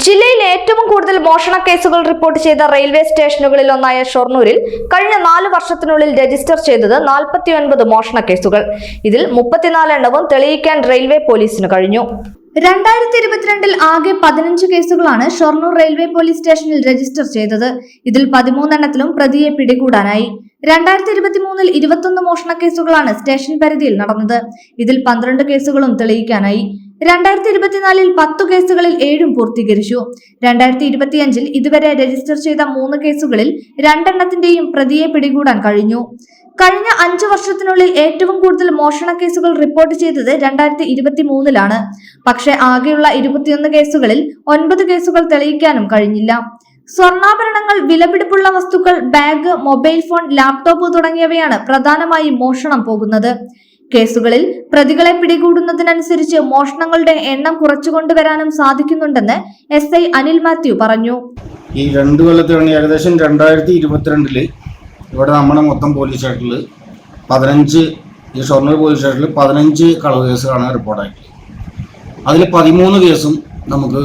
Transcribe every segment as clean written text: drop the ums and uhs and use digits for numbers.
ജില്ലയിൽ ഏറ്റവും കൂടുതൽ മോഷണ കേസുകൾ റിപ്പോർട്ട് ചെയ്ത റെയിൽവേ സ്റ്റേഷനുകളിൽ ഒന്നായ ഷൊർണൂരിൽ കഴിഞ്ഞ 4 വർഷത്തിനുള്ളിൽ രജിസ്റ്റർ ചെയ്തത് 49 മോഷണ കേസുകൾ. ഇതിൽ 34 എണ്ണവും തെളിയിക്കാൻ റെയിൽവേ പോലീസിന് കഴിഞ്ഞു. 2022 ആകെ 15 കേസുകളാണ് ഷൊർണൂർ റെയിൽവേ പോലീസ് സ്റ്റേഷനിൽ രജിസ്റ്റർ ചെയ്തത്. ഇതിൽ 13 എണ്ണത്തിലും പ്രതിയെ പിടികൂടാനായി. 2023 21 മോഷണ കേസുകളാണ് സ്റ്റേഷൻ പരിധിയിൽ നടന്നത്. ഇതിൽ 12 കേസുകളും തെളിയിക്കാനായി. 2024 10 കേസുകളിൽ 7 പൂർത്തീകരിച്ചു. 2025 ഇതുവരെ രജിസ്റ്റർ ചെയ്ത 3 കേസുകളിൽ 2 എണ്ണത്തിന്റെയും പ്രതിയെ പിടികൂടാൻ കഴിഞ്ഞു. കഴിഞ്ഞ 5 വർഷത്തിനുള്ളിൽ ഏറ്റവും കൂടുതൽ മോഷണ കേസുകൾ റിപ്പോർട്ട് ചെയ്തത് 2023 പക്ഷേ ആകെയുള്ള 21 കേസുകളിൽ 9 കേസുകൾ തെളിയിക്കാനും കഴിഞ്ഞില്ല. സ്വർണ്ണാഭരണങ്ങൾ, വിലപിടിപ്പുള്ള വസ്തുക്കൾ, ബാഗ്, മൊബൈൽ ഫോൺ, ലാപ്ടോപ്പ് തുടങ്ങിയവയാണ് പ്രധാനമായും മോഷണം പോകുന്നത്. കേസുകളിൽ പ്രതികളെ പിടികൂടുന്നതിനനുസരിച്ച് മോഷണങ്ങളുടെ എണ്ണം കുറച്ചുകൊണ്ടുവരാനും സാധിക്കുന്നുണ്ടെന്ന് SI അനിൽ മാത്യു പറഞ്ഞു. ഈ 2 കൊല്ലത്തിലാണ് ഏകദേശം 2022 ഇവിടെ നമ്മുടെ മൊത്തം പോലീസ് സ്റ്റേഷനിൽ 15 ഈ ഷൊർണൂർ പോലീസ് സ്റ്റേഷനിൽ 15 കളവ് കേസുകളാണ് റിപ്പോർട്ടായിട്ട്. അതിൽ 13 കേസും നമുക്ക്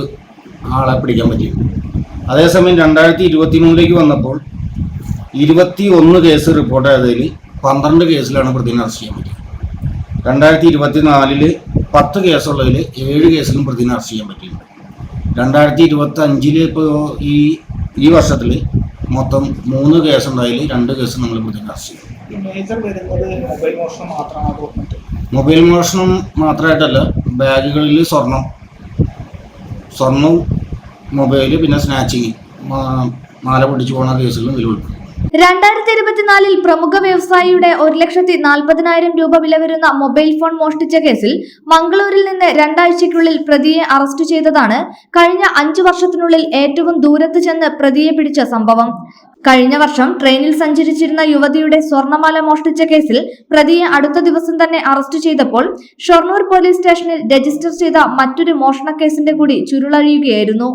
ആളെ പിടിക്കാൻ പറ്റി. അതേസമയം 2023 വന്നപ്പോൾ 21 കേസ് റിപ്പോർട്ട് ചെയ്തതിൽ 12 കേസിലാണ് പ്രതിനെ അറസ്റ്റ് ചെയ്യാൻ പറ്റിയത്. 2024 10 കേസുള്ളതിൽ 7 കേസിലും പ്രതിനെ അറസ്റ്റ് ചെയ്യാൻ പറ്റിയിട്ടുണ്ട്. 2025 ഇപ്പോൾ ഈ വർഷത്തിൽ മൊത്തം 3 കേസുണ്ടായതിൽ 2 കേസ് നമ്മൾ പ്രതിനെ അറസ്റ്റ് ചെയ്യും. മൊബൈൽ മോഷണം മാത്രമായിട്ടല്ല, ബാഗുകളിൽ സ്വർണവും മൊബൈല്, പിന്നെ സ്നാച്ചിങ്, മാല പൊടിച്ചു പോകുന്ന കേസുകളും ഇതിൽ ഉൾപ്പെടും. 2024 പ്രമുഖ വ്യവസായിയുടെ 1,40,000 രൂപ വില വരുന്ന മൊബൈൽ ഫോൺ മോഷ്ടിച്ച കേസിൽ മംഗളൂരിൽ നിന്ന് 2 ആഴ്ചയ്ക്കുള്ളിൽ പ്രതിയെ അറസ്റ്റ് ചെയ്തതാണ് കഴിഞ്ഞ 5 വർഷത്തിനുള്ളിൽ ഏറ്റവും ദൂരത്ത് ചെന്ന് പ്രതിയെ പിടിച്ച സംഭവം. കഴിഞ്ഞ വർഷം ട്രെയിനിൽ സഞ്ചരിച്ചിരുന്ന യുവതിയുടെ സ്വർണ്ണമാല മോഷ്ടിച്ച കേസിൽ പ്രതിയെ അടുത്ത ദിവസം തന്നെ അറസ്റ്റ് ചെയ്തപ്പോൾ ഷൊർണൂർ പോലീസ് സ്റ്റേഷനിൽ രജിസ്റ്റർ ചെയ്ത മറ്റൊരു മോഷണ കേസിന്റെ കൂടി ചുരുളഴിയുകയായിരുന്നു.